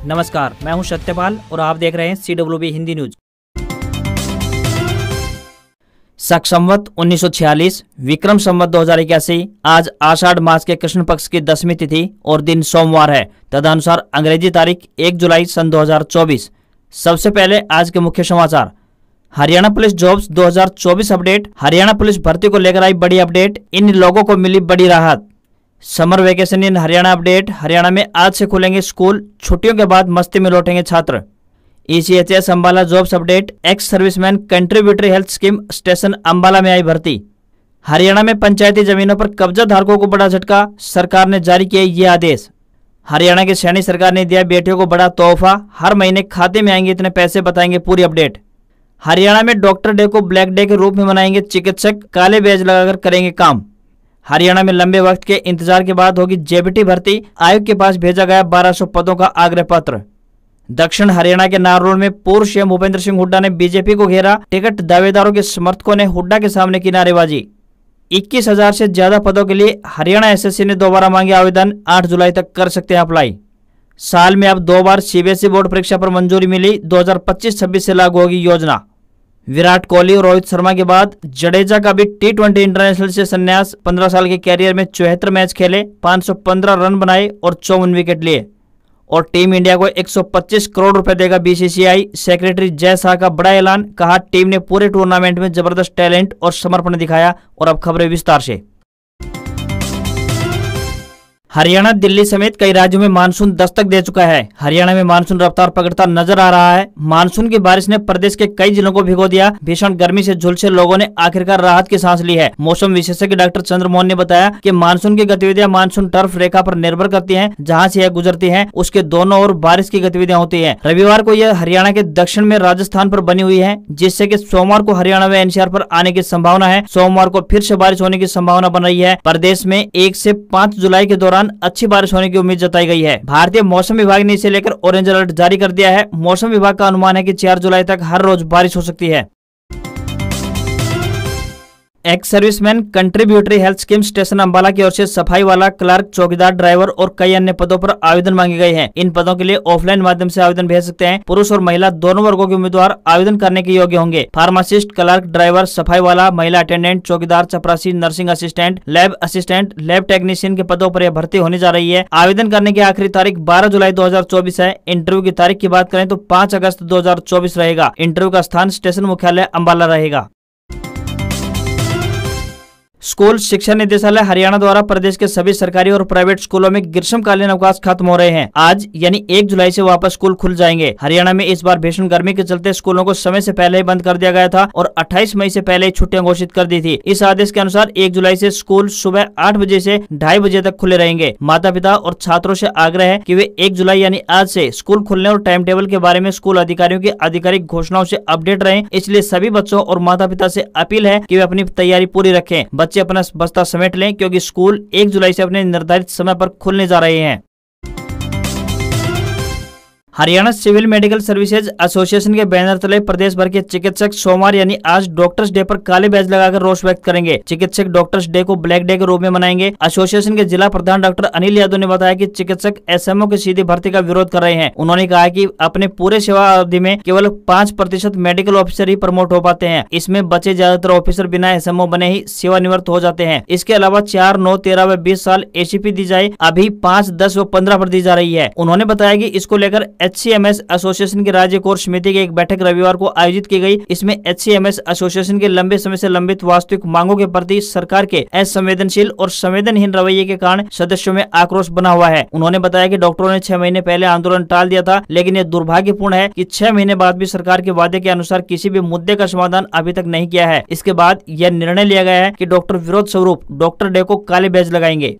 नमस्कार, मैं हूं सत्यपाल और आप देख रहे हैं CWB हिंदी न्यूज। शक संवत 1946, विक्रम संवत 2081, आज आषाढ़ मास के कृष्ण पक्ष की 10वीं तिथि और दिन सोमवार है। तदनुसार अंग्रेजी तारीख 1 जुलाई सन 2024। सबसे पहले आज के मुख्य समाचार। Haryana police jobs 2024 update. Haryana police भर्ती को लेकर आई बड़ी अपडेट, इन लोगों को मिली बड़ी राहत। समर वेकेशन इन हरियाणा अपडेट। हरियाणा में आज से खुलेंगे स्कूल, छुट्टियों के बाद मस्ती में लौटेंगे छात्र। ECHS Ambala jobs update. Ex serviceman contributory health scheme station Ambala में आई भर्ती। हरियाणा में पंचायती जमीनों पर कब्जा धारकों को बड़ा झटका, सरकार ने जारी किए ये आदेश। हरियाणा की सैनी सरकार ने दिया बेटियों को बड़ा तोहफा, हर महीने खाते में आएंगे इतने पैसे, बताएंगे पूरी अपडेट। हरियाणा में डॉक्टर डे को ब्लैक डे के रूप में मनाएंगे चिकित्सक, काले बैज लगाकर करेंगे काम। हरियाणा में लंबे वक्त के इंतजार के बाद होगी JBT भर्ती, आयोग के पास भेजा गया 1200 पदों का आग्रह पत्र। दक्षिण हरियाणा के नारनौल में पूर्व CM भूपेंद्र सिंह हुड्डा ने बीजेपी को घेरा, टिकट दावेदारों के समर्थकों ने हुड्डा के सामने की नारेबाजी। 21,000 से ज्यादा पदों के लिए हरियाणा SSC ने दोबारा मांगे आवेदन, 8 जुलाई तक कर सकते हैं अप्लाई। साल में अब 2 बार CBSE बोर्ड परीक्षा पर मंजूरी मिली, 2025-26 से लागू होगी योजना। विराट कोहली और रोहित शर्मा के बाद जडेजा का भी T20 इंटरनेशनल से संन्यास। 15 साल के कैरियर में 74 मैच खेले, 515 रन बनाए और 54 विकेट लिए। और टीम इंडिया को 125 करोड़ रुपए देगा BCCI। सेक्रेटरी जय शाह का बड़ा ऐलान, कहा टीम ने पूरे टूर्नामेंट में जबरदस्त टैलेंट और समर्पण दिखाया। और अब खबरें विस्तार से। हरियाणा, दिल्ली समेत कई राज्यों में मानसून दस्तक दे चुका है। हरियाणा में मानसून रफ्तार पकड़ता नजर आ रहा है। मानसून की बारिश ने प्रदेश के कई जिलों को भिगो दिया। भीषण गर्मी से झुलसे लोगों ने आखिरकार राहत की सांस ली है। मौसम विशेषज्ञ डॉक्टर चंद्रमोहन ने बताया कि मानसून की गतिविधियां मानसून टर्फ रेखा पर निर्भर करती हैं। जहां से यह गुजरती है उसके दोनों ओर बारिश की गतिविधियां होती है। रविवार को यह हरियाणा के दक्षिण में राजस्थान पर बनी हुई है, जिससे कि सोमवार को हरियाणा व NCR पर आने की संभावना है। सोमवार को फिर से बारिश होने की संभावना बन रही है। प्रदेश में 1 से 5 जुलाई के दौरान अच्छी बारिश होने की उम्मीद जताई गई है। भारतीय मौसम विभाग ने इसे लेकर ऑरेंज अलर्ट जारी कर दिया है। मौसम विभाग का अनुमान है कि 4 जुलाई तक हर रोज बारिश हो सकती है। Ex serviceman contributory health scheme station Ambala की ओर से सफाई वाला, क्लर्क, चौकीदार, ड्राइवर और कई अन्य पदों पर आवेदन मांगे गए हैं। इन पदों के लिए ऑफलाइन माध्यम से आवेदन भेज सकते हैं। पुरुष और महिला दोनों वर्गों के उम्मीदवार आवेदन करने के योग्य होंगे। फार्मासिस्ट, क्लर्क, ड्राइवर, सफाई वाला, महिला अटेंडेंट, चौकीदार, चपरासी, nursing assistant, lab assistant, lab technician के पदों पर यह भर्ती होने जा रही है। आवेदन करने की आखिरी तारीख 12 जुलाई 2024 है। इंटरव्यू की तारीख की बात करें तो 5 अगस्त 2024 रहेगा। इंटरव्यू का स्थान स्टेशन मुख्यालय अंबाला रहेगा। स्कूल शिक्षा निदेशालय हरियाणा द्वारा प्रदेश के सभी सरकारी और प्राइवेट स्कूलों में ग्रीष्मकालीन अवकाश खत्म हो रहे हैं। आज यानी 1 जुलाई से वापस स्कूल खुल जाएंगे। हरियाणा में इस बार भीषण गर्मी के चलते स्कूलों को समय से पहले ही बंद कर दिया गया था और 28 मई से पहले ही छुट्टियां घोषित कर दी थी। इस आदेश के अनुसार 1 जुलाई से स्कूल सुबह 8 बजे से 2:30 बजे तक खुले रहेंगे। माता पिता और छात्रों से आग्रह है कि वे 1 जुलाई यानी आज से स्कूल खुलने और टाइम टेबल के बारे में स्कूल अधिकारियों की आधिकारिक घोषणाओं से अपडेट रहें। इसलिए सभी बच्चों और माता पिता से अपील है कि वे अपनी तैयारी पूरी रखें। बच्चे अपना बस्ता समेट लें, क्योंकि स्कूल 1 जुलाई से अपने निर्धारित समय पर खुलने जा रहे हैं। Haryana civil medical services association के बैनर तले प्रदेश भर के चिकित्सक सोमवार यानी आज डॉक्टर्स डे पर काले बैज लगाकर रोष व्यक्त करेंगे। चिकित्सक डॉक्टर्स डे को ब्लैक डे के रूप में मनाएंगे। एसोसिएशन के जिला प्रधान डॉक्टर अनिल यादव ने बताया कि चिकित्सक SMO की सीधी भर्ती का विरोध कर रहे हैं। उन्होंने कहा कि अपने पूरे सेवा अवधि में केवल 5% मेडिकल ऑफिसर ही प्रमोट हो पाते हैं। इसमें बचे ज्यादातर ऑफिसर बिना SMO बने ही सेवानिवृत्त हो जाते हैं। इसके अलावा 4, 9, 13 व 20 साल ACP दी जाए, अभी 5, 10 व 15 पर दी जा रही है। उन्होंने बताया कि इसको लेकर HCMS एसोसिएशन की राज्य कोर समिति की एक बैठक रविवार को आयोजित की गई। इसमें HCMS एसोसिएशन के लंबे समय से लंबित वास्तविक मांगों के प्रति सरकार के असंवेदनशील और संवेदनहीन रवैये के कारण सदस्यों में आक्रोश बना हुआ है। उन्होंने बताया कि डॉक्टरों ने 6 महीने पहले आंदोलन टाल दिया था, लेकिन यह दुर्भाग्यपूर्ण है कि 6 महीने बाद भी सरकार के वादे के अनुसार किसी भी मुद्दे का समाधान अभी तक नहीं किया है। इसके बाद यह निर्णय लिया गया है कि डॉक्टर विरोध स्वरूप डॉक्टर डे को काले बैज लगाएंगे।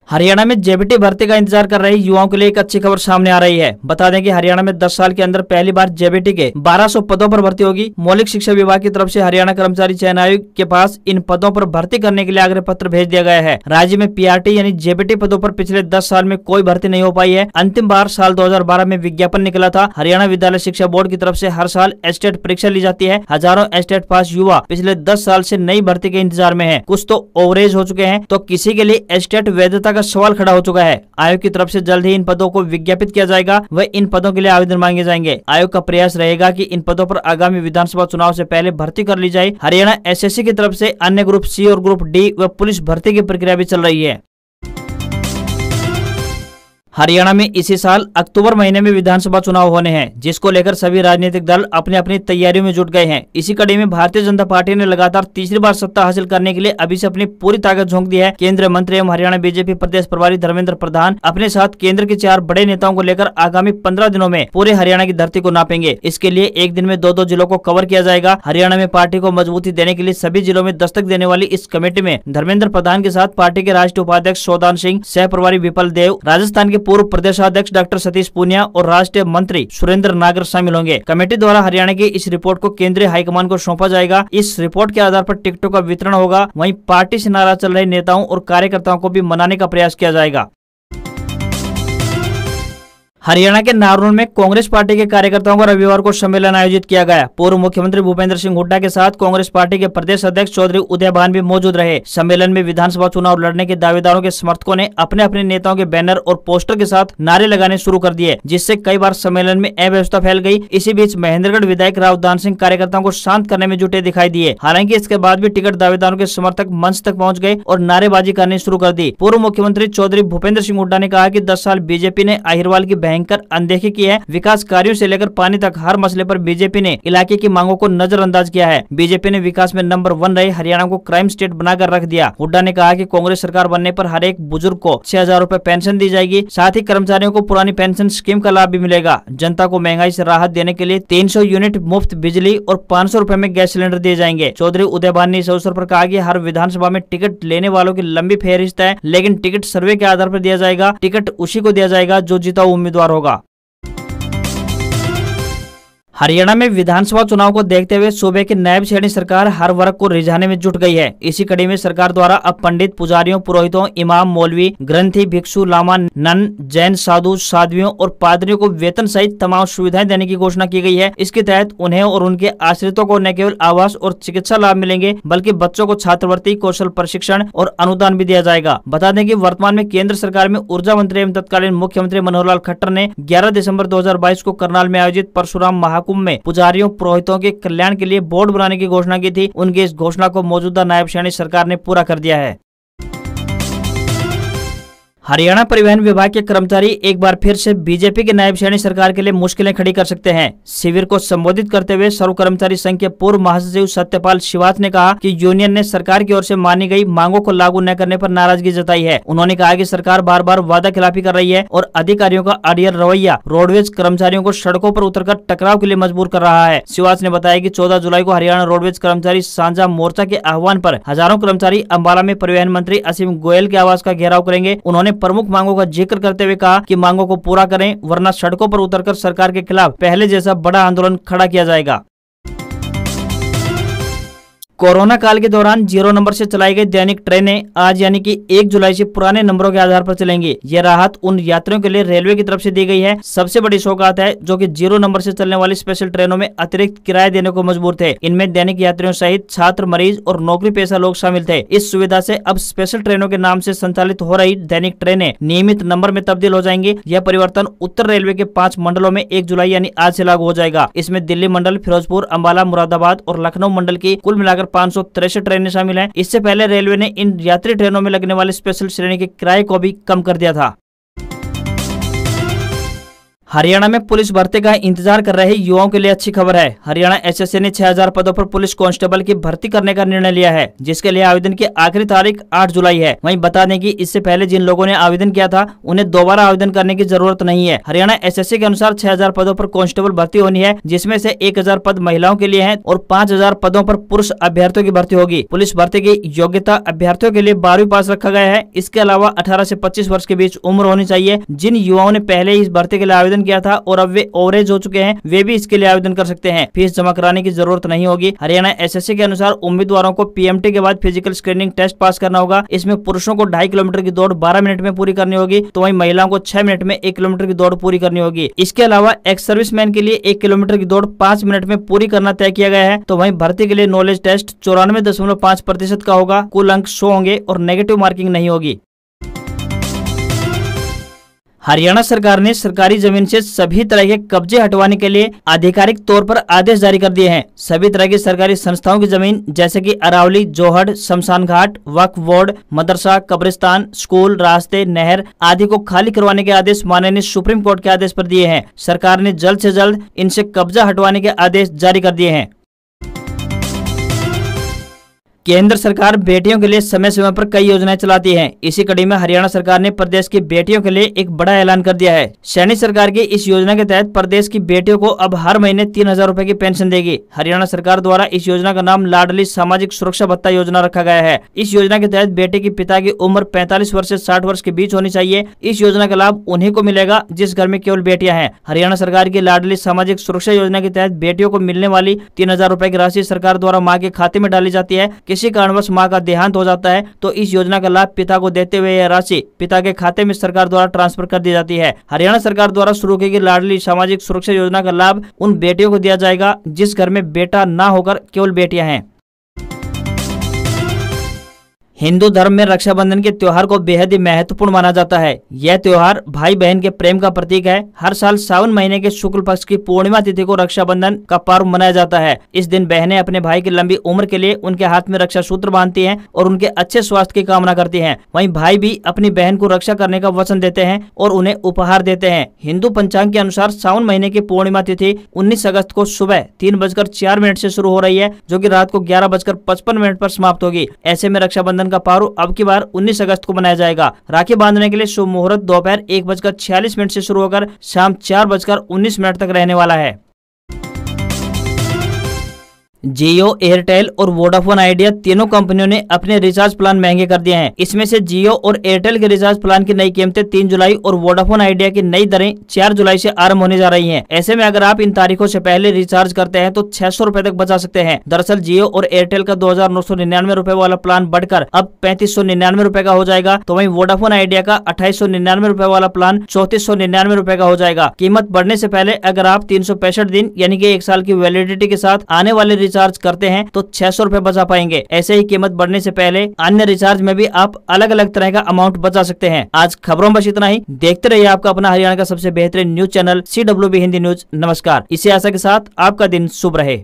हरियाणा में JBT भर्ती का इंतजार कर रहे युवाओं के लिए एक अच्छी खबर सामने आ रही है। बता दें कि हरियाणा में 10 साल के अंदर पहली बार JBT के 1200 पदों पर भर्ती होगी। मौलिक शिक्षा विभाग की तरफ से हरियाणा कर्मचारी चयन आयोग के पास इन पदों पर भर्ती करने के लिए आग्रह पत्र भेज दिया गया है। राज्य में PRT यानी JBT पदों पर पिछले 10 साल में कोई भर्ती नहीं हो पाई है। अंतिम बार साल 2012 में विज्ञापन निकला था। हरियाणा विद्यालय शिक्षा बोर्ड की तरफ से हर साल एस्टेट परीक्षा ली जाती है। हजारों एस्टेट पास युवा पिछले 10 साल से नई भर्ती के इंतजार में है। कुछ तो ओवरेज हो चुके हैं, तो किसी के लिए एस्टेट वैधता का सवाल खड़ा हो चुका है। आयोग की तरफ से जल्द ही इन पदों को विज्ञापित किया जाएगा व इन पदों के लिए आवेदन मांगे जाएंगे। आयोग का प्रयास रहेगा कि इन पदों पर आगामी विधानसभा चुनाव से पहले भर्ती कर ली जाए। हरियाणा एसएससी की तरफ से अन्य ग्रुप सी और ग्रुप डी व पुलिस भर्ती की प्रक्रिया भी चल रही है। हरियाणा में इसी साल अक्टूबर महीने में विधानसभा चुनाव होने हैं, जिसको लेकर सभी राजनीतिक दल अपनी अपनी तैयारियों में जुट गए हैं। इसी कड़ी में भारतीय जनता पार्टी ने लगातार तीसरी बार सत्ता हासिल करने के लिए अभी से अपनी पूरी ताकत झोंक दी है। केंद्रीय मंत्री एवं हरियाणा बीजेपी प्रदेश प्रभारी धर्मेंद्र प्रधान अपने साथ केंद्र के 4 बड़े नेताओं को लेकर आगामी 15 दिनों में पूरे हरियाणा की धरती को नापेंगे। इसके लिए एक दिन में 2-2 जिलों को कवर किया जाएगा। हरियाणा में पार्टी को मजबूती देने के लिए सभी जिलों में दस्तक देने वाली इस कमेटी में धर्मेंद्र प्रधान के साथ पार्टी के राष्ट्रीय उपाध्यक्ष सौदान सिंह, सह प्रभारी विपल देव, राजस्थान के पूर्व प्रदेशाध्यक्ष डॉक्टर सतीश पूनिया और राष्ट्रीय मंत्री सुरेंद्र नागर शामिल होंगे। कमेटी द्वारा हरियाणा की इस रिपोर्ट को केंद्रीय हाईकमान को सौंपा जाएगा। इस रिपोर्ट के आधार पर टिकटों का वितरण होगा। वहीं पार्टी से नाराज चल रहे नेताओं और कार्यकर्ताओं को भी मनाने का प्रयास किया जाएगा। हरियाणा के नारनौल में कांग्रेस पार्टी के कार्यकर्ताओं का रविवार को सम्मेलन आयोजित किया गया। पूर्व मुख्यमंत्री भूपेंद्र सिंह हुड्डा के साथ कांग्रेस पार्टी के प्रदेश अध्यक्ष चौधरी उदय भान भी मौजूद रहे। सम्मेलन में विधानसभा चुनाव लड़ने के दावेदारों के समर्थकों ने अपने अपने नेताओं के बैनर और पोस्टर के साथ नारे लगाने शुरू कर दिए, जिससे कई बार सम्मेलन में अव्यवस्था फैल गई। इसी बीच महेंद्रगढ़ विधायक राव दान सिंह कार्यकर्ताओं को शांत करने में जुटे दिखाई दिए। हालांकि इसके बाद भी टिकट दावेदारों के समर्थक मंच तक पहुंच गए और नारेबाजी करनी शुरू कर दी। पूर्व मुख्यमंत्री चौधरी भूपेंद्र सिंह हुड्डा ने कहा कि 10 साल बीजेपी ने अहिरवाल की भयंकर अनदेखी की है। विकास कार्यों से लेकर पानी तक हर मसले पर बीजेपी ने इलाके की मांगों को नजरअंदाज किया है। बीजेपी ने विकास में नंबर 1 रहे हरियाणा को क्राइम स्टेट बनाकर रख दिया। हुड्डा ने कहा कि कांग्रेस सरकार बनने पर हर एक बुजुर्ग को 6,000 रुपए पेंशन दी जाएगी। साथ ही कर्मचारियों को पुरानी पेंशन स्कीम का लाभ भी मिलेगा। जनता को महंगाई से राहत देने के लिए 300 यूनिट मुफ्त बिजली और 500 रुपए में गैस सिलेंडर दिए जाएंगे। चौधरी उदय भान ने इस अवसर पर कहा कि हर विधानसभा में टिकट लेने वालों की लंबी फेहरिस्त है, लेकिन टिकट सर्वे के आधार पर दिया जाएगा। टिकट उसी को दिया जाएगा जो जीता हुआ उम्मीदवार होगा। हरियाणा में विधानसभा चुनाव को देखते हुए सूबे की नायब श्रेणी सरकार हर वर्ग को रिझाने में जुट गई है। इसी कड़ी में सरकार द्वारा अब पंडित, पुजारियों, पुरोहितों, इमाम, मौलवी, ग्रंथी, भिक्षु, लामा, नन, जैन, साधु, साध्वियों और पादरियों को वेतन सहित तमाम सुविधाएं देने की घोषणा की गई है। इसके तहत उन्हें और उनके आश्रितों को न केवल आवास और चिकित्सा लाभ मिलेंगे, बल्कि बच्चों को छात्रवृत्ति, कौशल प्रशिक्षण और अनुदान भी दिया जाएगा। बता दें कि वर्तमान में केंद्र सरकार में ऊर्जा मंत्री एवं तत्कालीन मुख्यमंत्री मनोहर लाल खट्टर ने 11 दिसंबर 2022 को करनाल में आयोजित परशुराम महाकुंभ में पुजारियों, पुरोहितों के कल्याण के लिए बोर्ड बनाने की घोषणा की थी। उनकी इस घोषणा को मौजूदा नायब श्रेणी सरकार ने पूरा कर दिया है। हरियाणा परिवहन विभाग के कर्मचारी एक बार फिर से बीजेपी के नायब श्रेणी सरकार के लिए मुश्किलें खड़ी कर सकते हैं। शिविर को संबोधित करते हुए सर्व कर्मचारी संघ के पूर्व महासचिव सत्यपाल शिवाच ने कहा कि यूनियन ने सरकार की ओर से मानी गई मांगों को लागू न करने पर नाराजगी जताई है। उन्होंने कहा कि सरकार बार बार वादा खिलाफी कर रही है और अधिकारियों का अड़ियल रवैया रोडवेज कर्मचारियों को सड़कों पर उतरकर टकराव के लिए मजबूर कर रहा है। शिवाच ने बताया कि 14 जुलाई को हरियाणा रोडवेज कर्मचारी साझा मोर्चा के आह्वान पर हजारों कर्मचारी अम्बाला में परिवहन मंत्री असीम गोयल के आवास का घेराव करेंगे। उन्होंने प्रमुख मांगों का जिक्र करते हुए कहा कि मांगों को पूरा करें, वरना सड़कों पर उतरकर सरकार के खिलाफ पहले जैसा बड़ा आंदोलन खड़ा किया जाएगा। कोरोना काल के दौरान 0 नंबर से चलाई गई दैनिक ट्रेनें आज यानी कि 1 जुलाई से पुराने नंबरों के आधार पर चलेंगी। यह राहत उन यात्रियों के लिए रेलवे की तरफ से दी गई है। सबसे बड़ी सौगात है जो कि 0 नंबर से चलने वाली स्पेशल ट्रेनों में अतिरिक्त किराया देने को मजबूर थे। इनमें दैनिक यात्रियों सहित छात्र, मरीज और नौकरी पेशा लोग शामिल थे। इस सुविधा से अब स्पेशल ट्रेनों के नाम से संचालित हो रही दैनिक ट्रेनें नियमित नंबर में तब्दील हो जाएंगी। यह परिवर्तन उत्तर रेलवे के 5 मंडलों में 1 जुलाई यानी आज से लागू हो जाएगा। इसमें दिल्ली मंडल, फिरोजपुर, अम्बाला, मुरादाबाद और लखनऊ मंडल की कुल मिलाकर 563 ट्रेनें शामिल हैं। इससे पहले रेलवे ने इन यात्री ट्रेनों में लगने वाले स्पेशल श्रेणी के किराए को भी कम कर दिया था। हरियाणा में पुलिस भर्ती का इंतजार कर रहे युवाओं के लिए अच्छी खबर है। हरियाणा एसएससी ने 6000 पदों पर पुलिस कांस्टेबल की भर्ती करने का निर्णय लिया है, जिसके लिए आवेदन की आखिरी तारीख 8 जुलाई है। वहीं बता दें कि इससे पहले जिन लोगों ने आवेदन किया था उन्हें दोबारा आवेदन करने की जरूरत नहीं है। हरियाणा एसएससी के अनुसार 6000 पदों पर कांस्टेबल भर्ती होनी है, जिसमें से 1000 पद महिलाओं के लिए है और 5000 पदों पर पुरुष अभ्यर्थियों की भर्ती होगी। पुलिस भर्ती की योग्यता अभ्यर्थियों के लिए 12वीं पास रखा गया है। इसके अलावा 18 से 25 वर्ष के बीच उम्र होनी चाहिए। जिन युवाओं ने पहले इस भर्ती के लिए आवेदन किया था और अब वे ओवरेज हो चुके हैं, वे भी इसके लिए आवेदन कर सकते हैं। फीस जमा कराने की जरूरत नहीं होगी। हरियाणा एसएससी के अनुसार उम्मीदवारों को पीएमटी के बाद फिजिकल स्क्रीनिंग टेस्ट पास करना होगा। इसमें पुरुषों को 2.5 किलोमीटर की दौड़ 12 मिनट में पूरी करनी होगी, तो वहीं महिलाओं को 6 मिनट में 1 किलोमीटर की दौड़ पूरी करनी होगी। इसके अलावा एक्स सर्विसमैन के लिए 1 किलोमीटर की दौड़ 5 मिनट में पूरी करना तय किया गया है। तो वहीं भर्ती के लिए नॉलेज टेस्ट 94.5% का होगा। कुल अंक 100 होंगे और नेगेटिव मार्किंग नहीं होगी। हरियाणा सरकार ने सरकारी जमीन से सभी तरह के कब्जे हटवाने के लिए आधिकारिक तौर पर आदेश जारी कर दिए हैं। सभी तरह की सरकारी संस्थाओं की जमीन जैसे कि अरावली, जोहड़, शमशान घाट, वक्फ बोर्ड, मदरसा, कब्रिस्तान, स्कूल, रास्ते, नहर आदि को खाली करवाने के आदेश माननीय सुप्रीम कोर्ट के आदेश पर दिए हैं। सरकार ने जल्द से जल्द इनसे कब्जा हटवाने के आदेश जारी कर दिए हैं। केंद्र सरकार बेटियों के लिए समय समय पर कई योजनाएं चलाती है। इसी कड़ी में हरियाणा सरकार ने प्रदेश की बेटियों के लिए एक बड़ा ऐलान कर दिया है। सैनी सरकार की इस योजना के तहत प्रदेश की बेटियों को अब हर महीने 3,000 रुपए की पेंशन देगी। हरियाणा सरकार द्वारा इस योजना का नाम लाडली सामाजिक सुरक्षा भत्ता योजना रखा गया है। इस योजना के तहत बेटे की पिता की उम्र 45 वर्ष से 60 वर्ष के बीच होनी चाहिए। इस योजना का लाभ उन्हीं को मिलेगा जिस घर में केवल बेटियां हैं। हरियाणा सरकार की लाडली सामाजिक सुरक्षा योजना के तहत बेटियों को मिलने वाली 3,000 रुपए की राशि सरकार द्वारा माँ के खाते में डाली जाती है। किसी कारणवश मां का देहांत हो जाता है तो इस योजना का लाभ पिता को देते हुए यह राशि पिता के खाते में सरकार द्वारा ट्रांसफर कर दी जाती है। हरियाणा सरकार द्वारा शुरू की गई लाडली सामाजिक सुरक्षा योजना का लाभ उन बेटियों को दिया जाएगा जिस घर में बेटा ना होकर केवल बेटियां हैं। हिंदू धर्म में रक्षाबंधन के त्योहार को बेहद ही महत्वपूर्ण माना जाता है। यह त्योहार भाई बहन के प्रेम का प्रतीक है। हर साल सावन महीने के शुक्ल पक्ष की पूर्णिमा तिथि को रक्षाबंधन का पर्व मनाया जाता है। इस दिन बहनें अपने भाई की लंबी उम्र के लिए उनके हाथ में रक्षा सूत्र बांधती हैं और उनके अच्छे स्वास्थ्य की कामना करती हैं। वहीं भाई भी अपनी बहन को रक्षा करने का वचन देते हैं और उन्हें उपहार देते हैं। हिंदू पंचांग के अनुसार सावन महीने की पूर्णिमा तिथि 19 अगस्त को सुबह 3:04 से शुरू हो रही है, जो कि रात को 11:55 पर समाप्त होगी। ऐसे में रक्षाबंधन का पर्व अब की बार 19 अगस्त को मनाया जाएगा। राखी बांधने के लिए शुभ मुहूर्त दोपहर 1:46 से शुरू होकर शाम 4:19 तक रहने वाला है। जियो, एयरटेल और वोडाफोन आइडिया तीनों कंपनियों ने अपने रिचार्ज प्लान महंगे कर दिए हैं। इसमें से जियो और एयरटेल के रिचार्ज प्लान की नई कीमतें 3 जुलाई और वोडाफोन आइडिया की नई दरें 4 जुलाई से आरंभ होने जा रही हैं। ऐसे में अगर आप इन तारीखों से पहले रिचार्ज करते हैं तो 600 रुपए तक बचा सकते हैं। दरअसल जियो और एयरटेल का 2,999 रुपए वाला प्लान बढ़कर अब 3,599 रुपए का हो जाएगा, तो वहीं वोडाफोन आइडिया का 2,899 रुपए वाला प्लान 3,499 रुपए का हो जाएगा। कीमत बढ़ने से पहले अगर आप 365 दिन यानी कि 1 साल की वैलिडिटी के साथ आने वाले रिचार्ज करते हैं तो 600 रुपए बचा पाएंगे। ऐसे ही कीमत बढ़ने से पहले अन्य रिचार्ज में भी आप अलग अलग तरह का अमाउंट बचा सकते हैं। आज खबरों में बस इतना ही। देखते रहिए आपका अपना हरियाणा का सबसे बेहतरीन news channel CWB Hindi news. नमस्कार। इसी आशा के साथ आपका दिन शुभ रहे।